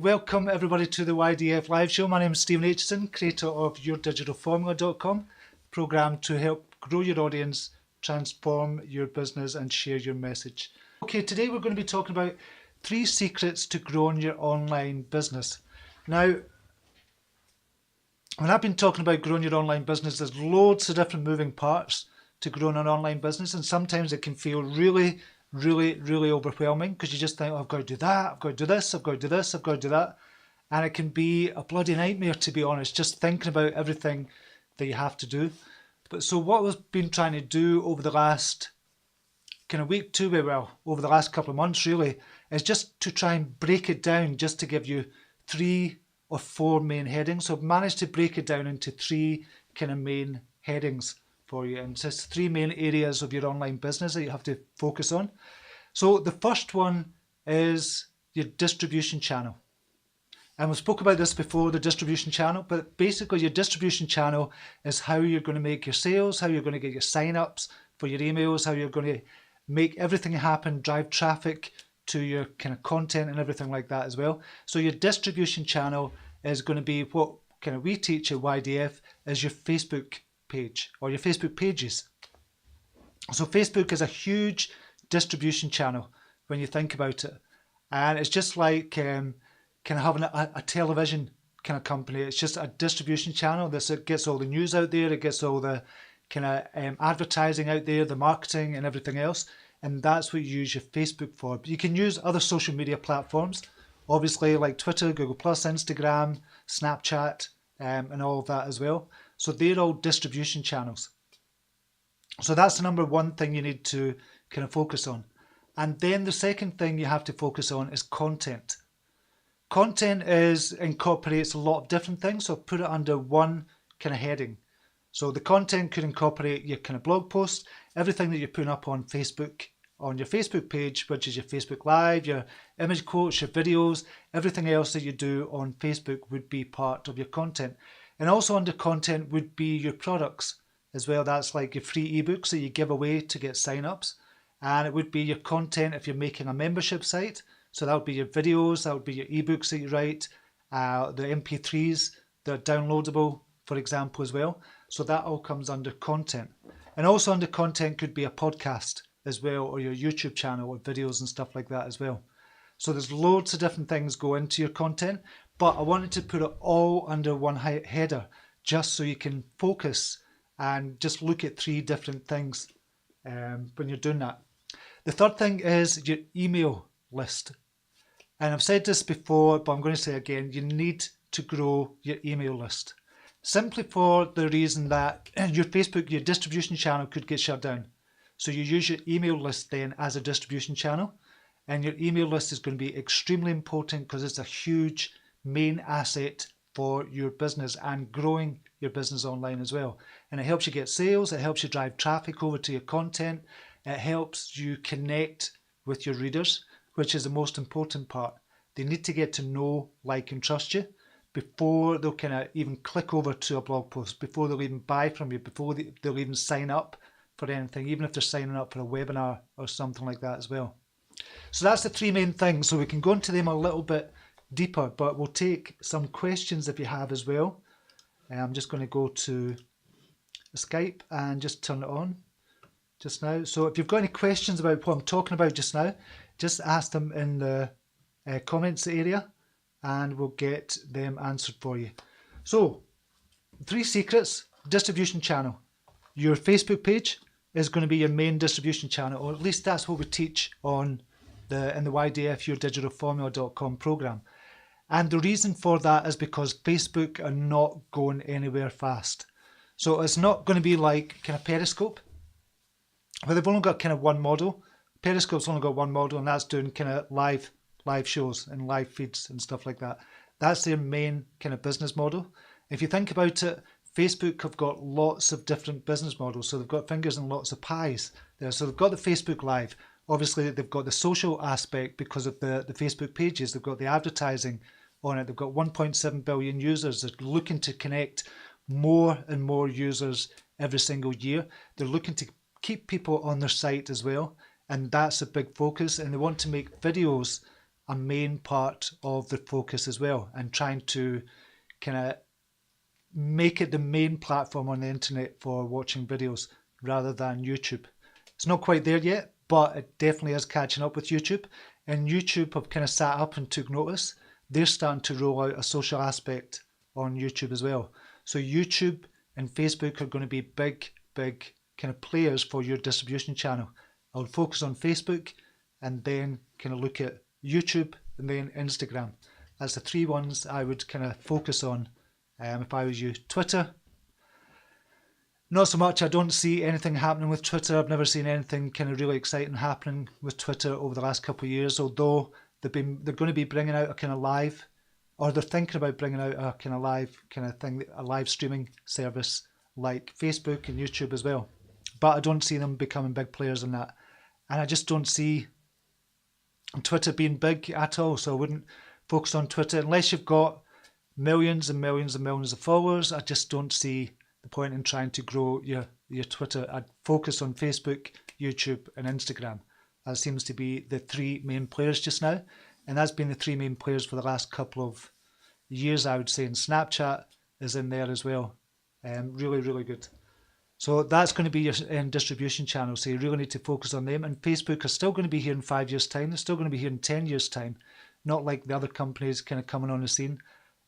welcome everybody to the YDFLive show. My name is Stephen Aitchison, creator of yourdigitalformula.com, program to help grow your audience, transform your business and share your message. Okay, today we're going to be talking about 3 secrets to growing your online business. Now, when I've been talking about growing your online business, there's loads of different moving parts to growing an online business, and sometimes it can feel really overwhelming because you just think, oh, I've got to do that, I've got to do this, I've got to do this, I've got to do that. And it can be a bloody nightmare, to be honest, just thinking about everything that you have to do. But so what we've been trying to do over the last kind of week, over the last couple of months really, is just to try and break it down, just to give you 3 or 4 main headings. So I've managed to break it down into 3 kind of main headings for you, and just 3 main areas of your online business that you have to focus on. So the first one is your distribution channel. And we spoke about this before, the distribution channel, but basically your distribution channel is how you're going to make your sales, how you're going to get your sign-ups for your emails, how you're going to make everything happen, drive traffic to your kind of content and everything like that as well. So your distribution channel is going to be what kind of we teach at YDF is your Facebook page or your Facebook pages. So Facebook is a huge distribution channel when you think about it, and it's just like kind of having a television kind of company. It's just a distribution channel. It gets all the news out there, it gets all the kind of advertising out there, the marketing and everything else, and that's what you use your Facebook for. But you can use other social media platforms, obviously, like Twitter, Google+, Instagram, Snapchat, and all of that as well. So they're all distribution channels. So that's the number 1 thing you need to kind of focus on. And then the second thing you have to focus on is content. Content incorporates a lot of different things, so put it under 1 kind of heading. So the content could incorporate your kind of blog posts, everything that you're putting up on Facebook, on your Facebook page, which is your Facebook Live, your image quotes, your videos, everything else that you do on Facebook would be part of your content. And also under content would be your products as well. That's like your free ebooks that you give away to get sign-ups. And it would be your content if you're making a membership site. So that would be your videos, that would be your ebooks that you write, the MP3s that are downloadable, for example, as well. So that all comes under content. And also under content could be a podcast as well, or your YouTube channel with videos and stuff like that as well. So there's loads of different things go into your content, but I wanted to put it all under 1 header just so you can focus and just look at 3 different things when you're doing that. The third thing is your email list. And I've said this before, but I'm going to say again, you need to grow your email list. Simply for the reason that your Facebook, your distribution channel could get shut down. So you use your email list then as a distribution channel. And your email list is going to be extremely important because it's a huge main asset for your business and growing your business online as well. And it helps you get sales, it helps you drive traffic over to your content, it helps you connect with your readers, which is the most important part. They need to get to know, like and trust you before they'll kind of even click over to a blog post, before they'll even buy from you, before they'll even sign up for anything, even if they're signing up for a webinar or something like that as well. So that's the 3 main things. So we can go into them a little bit deeper, but we'll take some questions if you have as well. I'm just going to go to Skype and just turn it on just now. So if you've got any questions about what I'm talking about just now, just ask them in the comments area and we'll get them answered for you. So 3 secrets: distribution channel. Your Facebook page is going to be your main distribution channel, or at least that's what we teach in the YDF yourdigitalformula.com program. And the reason for that is because Facebook are not going anywhere fast. So it's not going to be like kind of Periscope, where they've only got kind of 1 model. Periscope's only got 1 model, and that's doing kind of live shows and live feeds and stuff like that. That's their main kind of business model. If you think about it, Facebook have got lots of different business models. So they've got fingers in lots of pies there. So they've got the Facebook Live. Obviously, they've got the social aspect because of the Facebook pages. They've got the advertising on it. They've got 1.7 billion users. They're looking to connect more and more users every single year. They're looking to keep people on their site as well. And that's a big focus. And they want to make videos a main part of the focus as well, and trying to kind of make it the main platform on the internet for watching videos rather than YouTube. It's not quite there yet, but it definitely is catching up with YouTube, and YouTube have kind of sat up and took notice. They're starting to roll out a social aspect on YouTube as well. So YouTube and Facebook are going to be big kind of players for your distribution channel. I would focus on Facebook and then kind of look at YouTube and then Instagram. That's the three ones I would kind of focus on if I was you. Twitter, not so much. I don't see anything happening with Twitter. I've never seen anything kind of really exciting happening with Twitter over the last couple of years, although they're going to be bringing out a kind of live, or they're thinking about bringing out a kind of live kind of thing, a live streaming service like Facebook and YouTube as well. But I don't see them becoming big players in that. And I just don't see Twitter being big at all. So I wouldn't focus on Twitter unless you've got millions and millions and millions of followers. I just don't see the point in trying to grow your Twitter. I'd focus on Facebook, YouTube and Instagram. That seems to be the three main players just now. And that's been the three main players for the last couple of years, I would say. And Snapchat is in there as well. Really, really good. So that's going to be your distribution channel. So you really need to focus on them. And Facebook are still going to be here in 5 years' time. They're still going to be here in 10 years' time. Not like the other companies kind of coming on the scene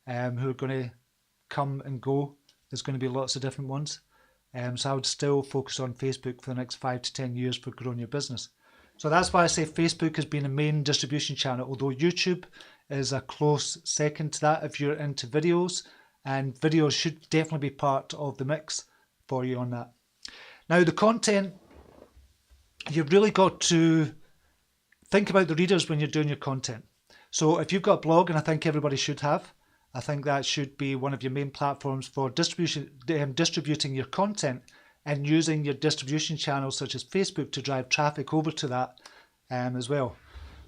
who are going to come and go. There's going to be lots of different ones. So I would still focus on Facebook for the next 5 to 10 years for growing your business. So that's why I say Facebook has been a main distribution channel, although YouTube is a close second to that if you're into videos. And videos should definitely be part of the mix for you on that. Now the content, you've really got to think about the readers when you're doing your content. So if you've got a blog, and I think everybody should have, I think that should be one of your main platforms for distributing your content and using your distribution channels such as Facebook to drive traffic over to that as well.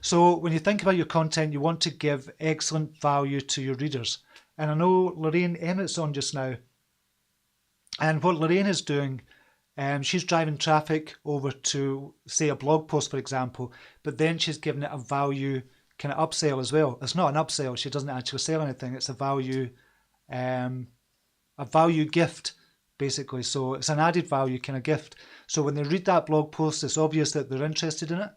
So when you think about your content, you want to give excellent value to your readers. And I know Lorraine Emmett's on just now. And what Lorraine is doing, she's driving traffic over to, say, a blog post, for example, but then she's giving it a value kind of upsell as well. It's not an upsell. She doesn't actually sell anything. It's a value gift, basically. So it's an added value kind of gift. So when they read that blog post, it's obvious that they're interested in it.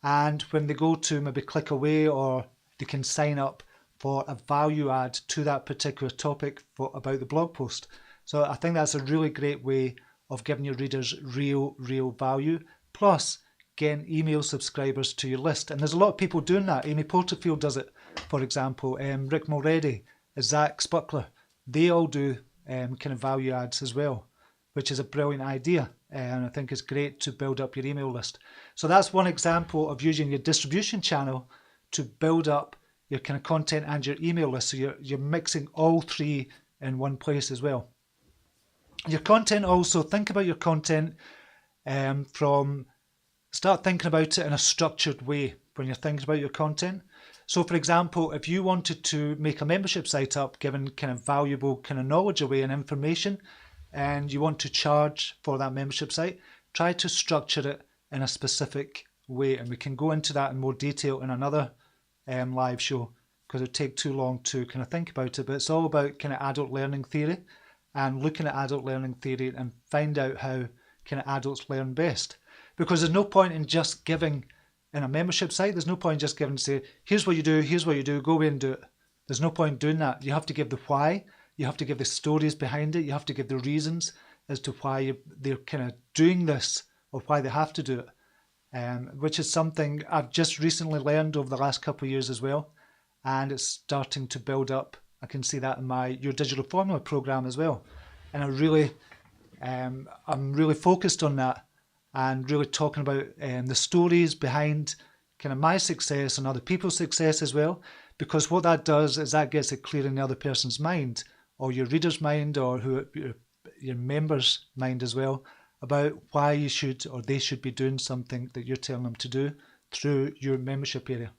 And when they go to maybe click away, or they can sign up for a value add to that particular topic about the blog post. So I think that's a really great way of giving your readers real value, plus getting email subscribers to your list. And there's a lot of people doing that. Amy Porterfield does it, for example. Rick Mulready, Zach Spuckler, they all do kind of value adds as well, which is a brilliant idea. And I think it's great to build up your email list. So that's one example of using your distribution channel to build up your kind of content and your email list. So you're mixing all three in one place as well. Your content also, think about your content start thinking about it in a structured way when you're thinking about your content. So for example, if you wanted to make a membership site up, giving kind of valuable kind of knowledge away and information, and you want to charge for that membership site, try to structure it in a specific way. And we can go into that in more detail in another live show, because it would take too long to kind of think about it. But it's all about kind of adult learning theory, and looking at adult learning theory and find out how kind of adults learn best. Because there's no point in just giving in a membership site. There's no point in just giving, say, here's what you do, go away and do it. There's no point in doing that. You have to give the why. You have to give the stories behind it. You have to give the reasons as to why they're kind of doing this, or why they have to do it, which is something I've just recently learned over the last couple of years as well. And it's starting to build up. I can see that in my Your Digital Formula program as well. And I'm really focused on that, and really talking about the stories behind kind of my success and other people's success as well. Because what that does is that gets it clear in the other person's mind, or your reader's mind, or your members' mind as well, about why you should, or they should be doing something that you're telling them to do through your membership area.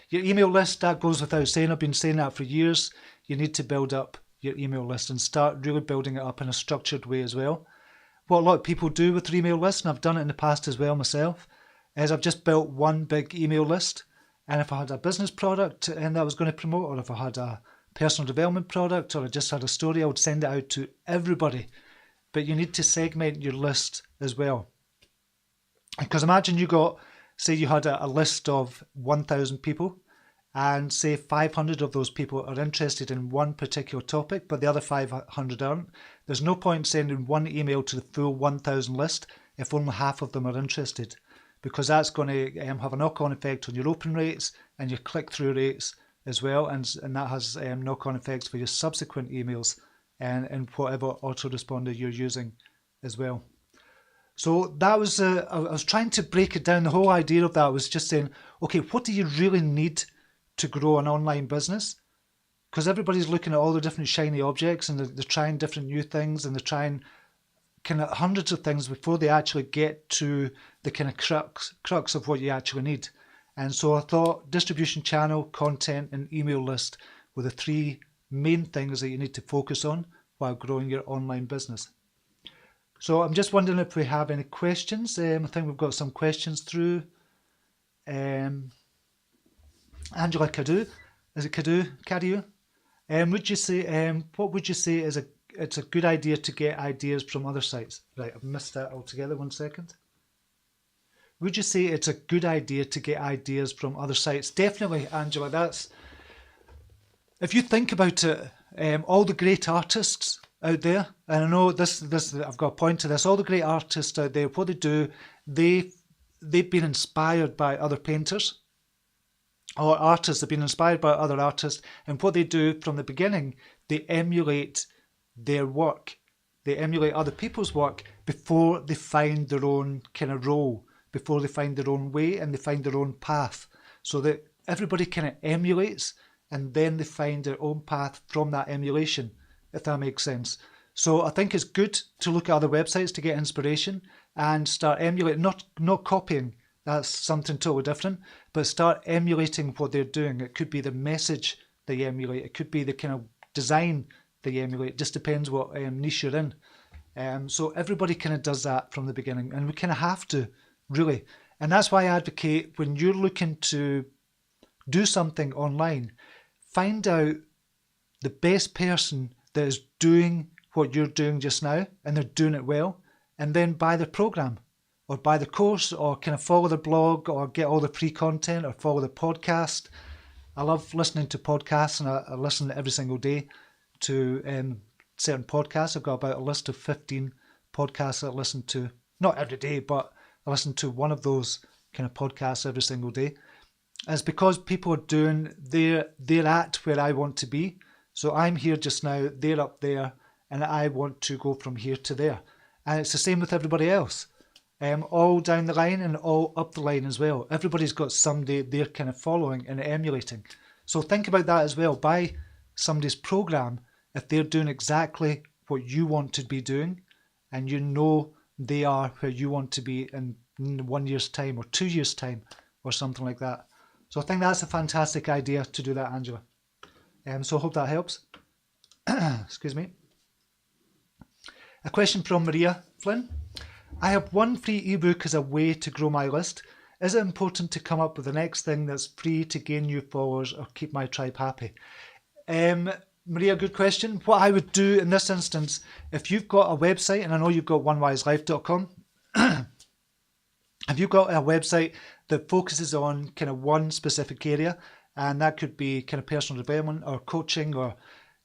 Your email list, that goes without saying. I've been saying that for years. You need to build up your email list and start really building it up in a structured way as well. What a lot of people do with their email list, and I've done it in the past as well myself, is I've just built one big email list, And if I had a business product and that I was going to promote, or if I had a personal development product, or I just had a story, I would send it out to everybody. But you need to segment your list as well. Because imagine say you had a list of 1,000 people, and say 500 of those people are interested in one particular topic, but the other 500 aren't. There's no point sending one email to the full 1,000 list if only half of them are interested, because that's going to have a knock-on effect on your open rates and your click-through rates as well, and that has knock-on effects for your subsequent emails and whatever autoresponder you're using as well. So that was, I was trying to break it down. The whole idea of that was just saying, okay, what do you really need to grow an online business? Because everybody's looking at all the different shiny objects, and they're trying different new things, and they're trying kind of hundreds of things before they actually get to the kind of crux of what you actually need. And so I thought distribution channel, content, and email list were the three main things that you need to focus on while growing your online business. So I'm just wondering if we have any questions. I think we've got some questions through. Angela Cadu, is it Cadu? Would you say, what would you say is it's a good idea to get ideas from other sites? Right, I've missed that altogether, 1 second. Would you say it's a good idea to get ideas from other sites? Definitely, Angela. If you think about it, all the great artists out there, and I know this I've got a point to this, all the great artists out there, what they do, they've been inspired by other painters, or artists have been inspired by other artists, and what they do from the beginning, they emulate their work. They emulate other people's work before they find their own kind of role, before they find their own way and they find their own path. So that everybody kind of emulates, and then they find their own path from that emulation, if that makes sense. So I think it's good to look at other websites to get inspiration and start emulating, not copying. That's something totally different, but start emulating what they're doing. It could be the message they emulate. It could be the kind of design they emulate. It just depends what niche you're in. So everybody kind of does that from the beginning, and we kind of have to, really. And that's why I advocate, when you're looking to do something online, find out the best person that is doing what you're doing just now, and they're doing it well, and then buy the program or buy the course, or kind of follow the blog, or get all the free content, or follow the podcast. I love listening to podcasts, and I listen every single day to certain podcasts. I've got about a list of 15 podcasts that I listen to, not every day, but I listen to one of those kind of podcasts every single day. And it's because people are doing, they're at where I want to be. So I'm here just now, they're up there, and I want to go from here to there. And it's the same with everybody else. All down the line and all up the line as well. Everybody's got somebody they're kind of following and emulating. So think about that as well. Buy somebody's program if they're doing exactly what you want to be doing, and you know they are where you want to be in 1 year's time or 2 years' time or something like that. So I think that's a fantastic idea to do that, Angela. So I hope that helps. Excuse me. A question from Maria Flynn. I have one free ebook as a way to grow my list. Is it important to come up with the next thing that's free to gain new followers or keep my tribe happy? Maria, good question. What I would do in this instance, if you've got a website, and I know you've got onewiselife.com, if you've got a website that focuses on kind of one specific area, and that could be kind of personal development or coaching or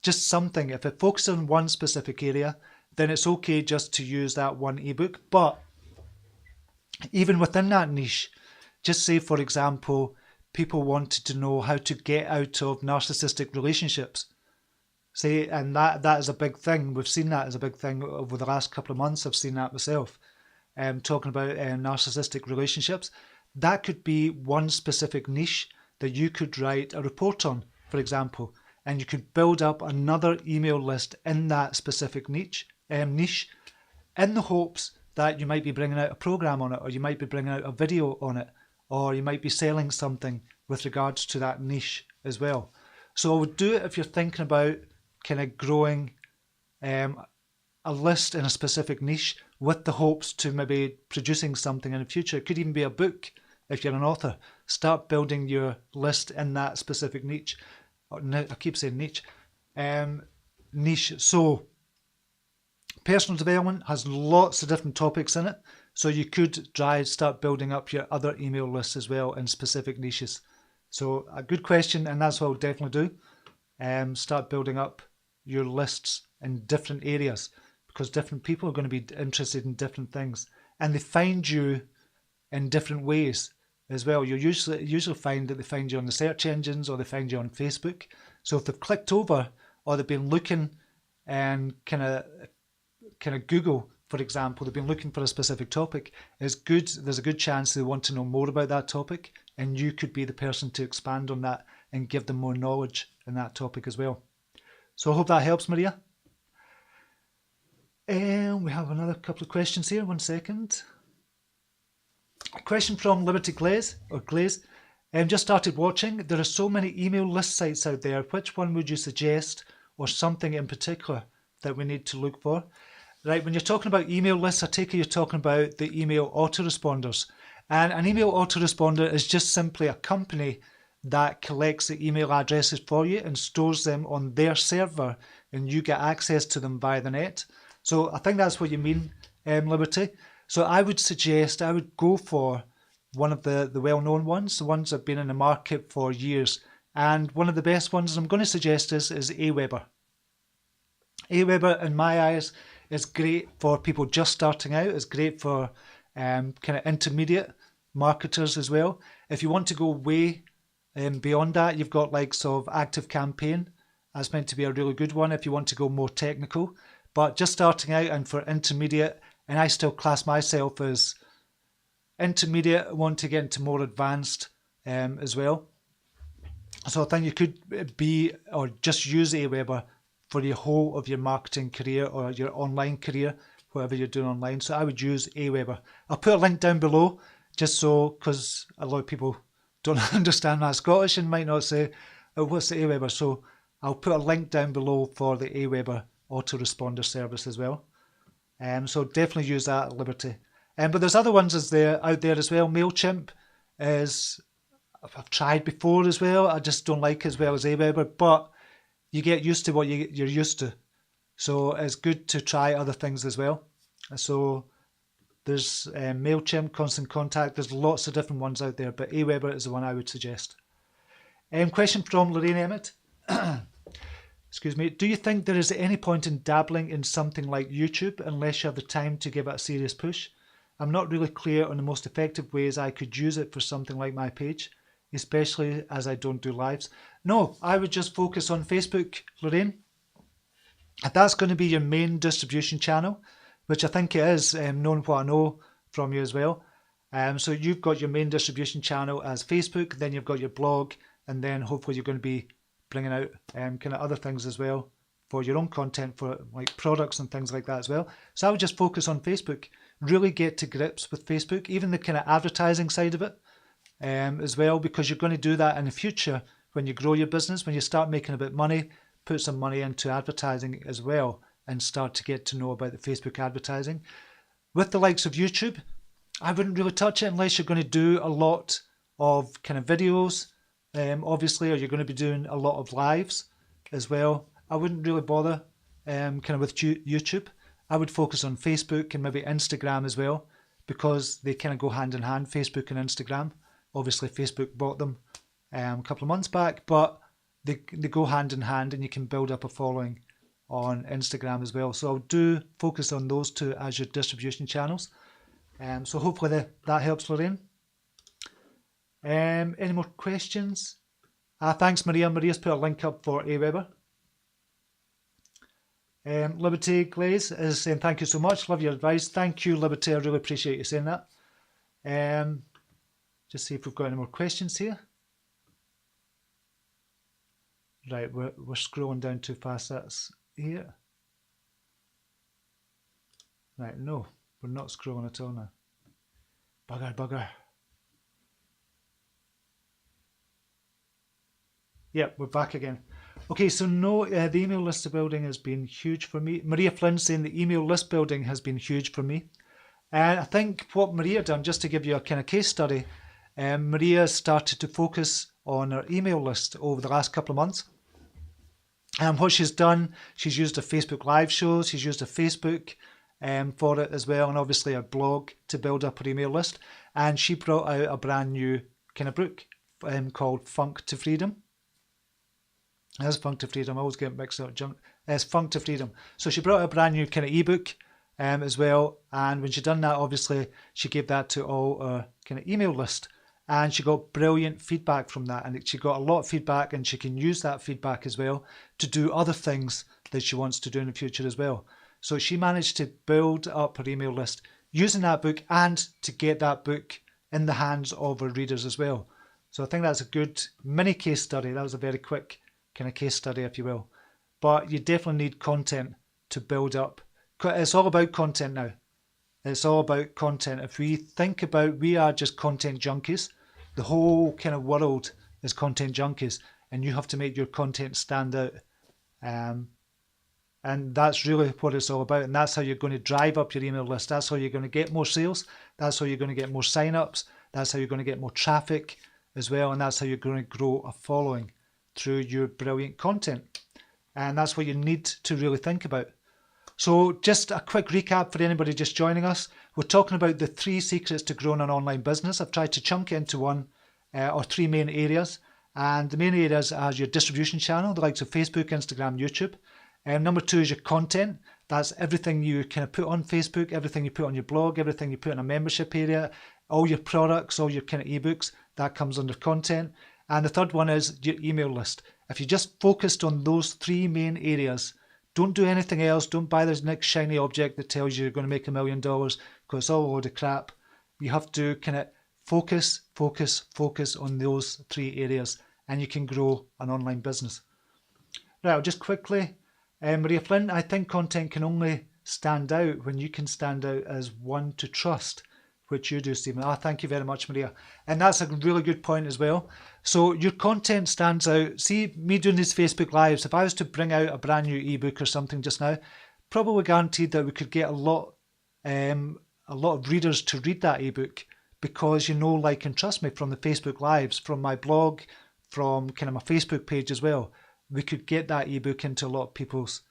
just something, if it focuses on one specific area, then it's okay just to use that one ebook. But even within that niche, just say, for example, people wanted to know how to get out of narcissistic relationships. Say, and that is a big thing. We've seen that as a big thing over the last couple of months. I've seen that myself. Talking about narcissistic relationships. That could be one specific niche that you could write a report on, for example. And you could build up another email list in that specific niche, in the hopes that you might be bringing out a program on it, or you might be bringing out a video on it, or you might be selling something with regards to that niche as well. So I would do it if you're thinking about kind of growing a list in a specific niche with the hopes to maybe producing something in the future. It could even be a book if you're an author, start building your list in that specific niche. I keep saying niche. Niche. So personal development has lots of different topics in it. So you could start building up your other email lists as well in specific niches. So a good question, and that's what I'll definitely do. Start building up your lists in different areas, because different people are going to be interested in different things, and they find you in different ways as well. You usually find that they find you on the search engines, or they find you on Facebook. So if they've clicked over, or they've been looking and kind of Google, for example, they've been looking for a specific topic, there's a good chance they want to know more about that topic, and you could be the person to expand on that and give them more knowledge in that topic as well. So I hope that helps, Maria. And we have another couple of questions here. 1 second. A question from Liberty Glaze, just started watching. There are so many email list sites out there. Which one would you suggest, or something in particular that we need to look for? Right, when you're talking about email lists, I take it you're talking about the email autoresponders. And an email autoresponder is just simply a company that collects the email addresses for you and stores them on their server, and you get access to them via the net. So I think that's what you mean, Liberty. So I would go for one of the well-known ones, the ones that have been in the market for years. And one of the best ones I'm going to suggest is Aweber. Aweber, in my eyes, is great for people just starting out. It's great for kind of intermediate marketers as well. If you want to go way beyond that, you've got likes of ActiveCampaign. That's meant to be a really good one if you want to go more technical. But just starting out and for intermediate, and I still class myself as intermediate, want to get into more advanced as well. So I think you could be, or just use Aweber for the whole of your marketing career or your online career, whatever you're doing online. So I would use Aweber. I'll put a link down below, just so, because a lot of people don't understand that Scottish and might not say, oh, what's the Aweber? So I'll put a link down below for the Aweber autoresponder service as well. So definitely use that at Liberty. But there's other ones out there as well. MailChimp I've tried before as well. I just don't like it as well as Aweber, but you get used to what you're used to. So it's good to try other things as well. So there's MailChimp, Constant Contact. There's lots of different ones out there, but Aweber is the one I would suggest. Question from Lorraine Emmett. Excuse me. Do you think there is any point in dabbling in something like YouTube unless you have the time to give it a serious push? I'm not really clear on the most effective ways I could use it for something like my page, especially as I don't do lives. No, I would just focus on Facebook, Lorraine. If that's going to be your main distribution channel, which I think it is, knowing what I know from you as well. So you've got your main distribution channel as Facebook, then you've got your blog, and then hopefully you're going to be bringing out kind of other things as well for your own content, for like products and things like that as well. So I would just focus on Facebook, really get to grips with Facebook, even the kind of advertising side of it as well, because you're going to do that in the future when you grow your business, when you start making a bit of money, put some money into advertising as well and start to get to know about the Facebook advertising. With the likes of YouTube, I wouldn't really touch it unless you're going to do a lot of kind of videos, obviously, or you're going to be doing a lot of lives as well. I wouldn't really bother kind of with YouTube. I would focus on Facebook and maybe Instagram as well, because they kind of go hand in hand, Facebook and Instagram. Obviously, Facebook bought them a couple of months back, but they go hand in hand, and you can build up a following on Instagram as well. So I'll do focus on those two as your distribution channels. So hopefully that helps, Lorraine. Any more questions? Thanks, Maria. Maria's put a link up for Aweber. Liberty Glaze is saying thank you so much. Love your advice. Thank you, Liberty. I really appreciate you saying that. Just see if we've got any more questions here. Right, we're scrolling down too fast. That's here. Right, no, we're not scrolling at all now. Bugger. Yep, we're back again. Okay, so no, the email list building has been huge for me. Maria Flynn saying the email list building has been huge for me. And I think what Maria done, just to give you a kind of case study, Maria started to focus on her email list over the last couple of months. And what she's done, she's used a Facebook Live show, she's used a Facebook for it as well, and obviously a blog to build up her email list. And she brought out a brand new kind of book called Funk to Freedom. That's Funk to Freedom. I always get mixed up. It's Funk to Freedom. So she brought out a brand new kind of ebook as well. And when she done that, obviously she gave that to all her kind of email list. And she got brilliant feedback from that. And she got a lot of feedback, and she can use that feedback as well to do other things that she wants to do in the future as well. So she managed to build up her email list using that book, and to get that book in the hands of her readers as well. So I think that's a good mini case study. That was a very quick kind of case study, if you will. But you definitely need content to build up. It's all about content now. It's all about content. If we think about, we are just content junkies. The whole kind of world is content junkies, and you have to make your content stand out. And that's really what it's all about. And that's how you're going to drive up your email list. That's how you're going to get more sales. That's how you're going to get more sign-ups. That's how you're going to get more traffic as well. And that's how you're going to grow a following through your brilliant content. And that's what you need to really think about. So just a quick recap for anybody just joining us. We're talking about the 3 secrets to growing an online business. I've tried to chunk it into one or 3 main areas. And the main areas are your distribution channel, the likes of Facebook, Instagram, YouTube. Number 2 is your content. That's everything you kind of put on Facebook, everything you put on your blog, everything you put in a membership area, all your products, all your kind of ebooks, that comes under content. And the third one is your email list. If you just focused on those 3 main areas, don't do anything else. Don't buy this next shiny object that tells you you're going to make $1 million, because it's all a load of crap. You have to kind of focus on those 3 areas, and you can grow an online business. Now, just quickly, Maria Flynn, I think content can only stand out when you can stand out as one to trust, which you do, Stephen. Thank you very much, Maria. And that's a really good point as well. So your content stands out. See, me doing these Facebook Lives, if I was to bring out a brand new ebook or something just now, probably guaranteed that we could get a lot of readers to read that ebook, because you know, like, and trust me, from the Facebook Lives, from my blog, from kind of my Facebook page as well, we could get that ebook into a lot of people's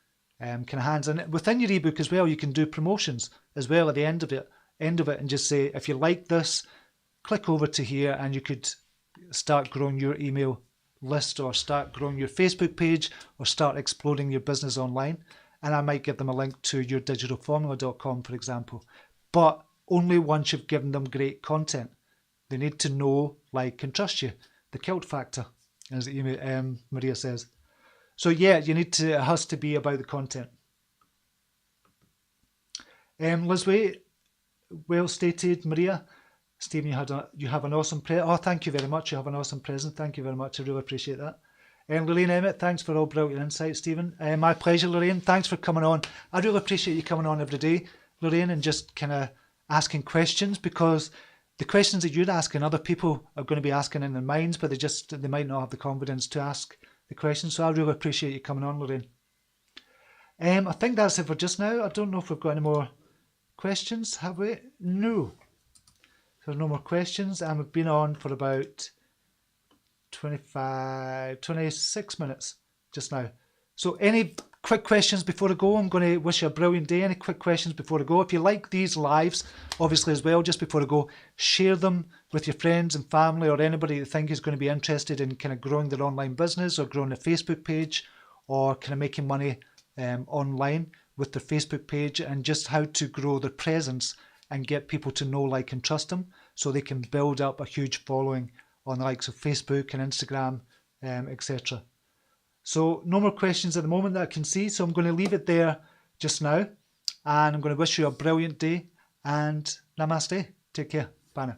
kind of hands. And within your ebook as well, you can do promotions as well at the end of it, and just say, if you like this, click over to here, and you could start growing your email list, or start growing your Facebook page, or start exploding your business online. And I might give them a link to yourdigitalformula.com, for example. But only once you've given them great content. They need to know, like, and trust you. The kilt factor, as Maria says. So yeah, it has to be about the content. Liz Way, well stated, Maria. Stephen, you have an awesome present. Oh, thank you very much. You have an awesome present. Thank you very much. I really appreciate that. Lorraine Emmett, thanks for all brilliant insights, Stephen. My pleasure, Lorraine. Thanks for coming on. I really appreciate you coming on every day, Lorraine, and just kind of asking questions, because the questions that you're asking, other people are going to be asking in their minds, but they might not have the confidence to ask the questions. So I really appreciate you coming on, Lorraine. I think that's it for just now. I don't know if we've got any more questions, have we? No. There's no more questions, and we've been on for about 26 minutes just now. So any quick questions before I go? I'm going to wish you a brilliant day. Any quick questions before I go? If you like these lives, obviously as well, just before I go, share them with your friends and family, or anybody you think is going to be interested in kind of growing their online business, or growing a Facebook page, or kind of making money online with their Facebook page, and just how to grow their presence and get people to know, like, and trust them, so they can build up a huge following on the likes of Facebook and Instagram, etc. So no more questions at the moment that I can see, so I'm going to leave it there just now, and I'm going to wish you a brilliant day, and namaste. Take care. Bye now.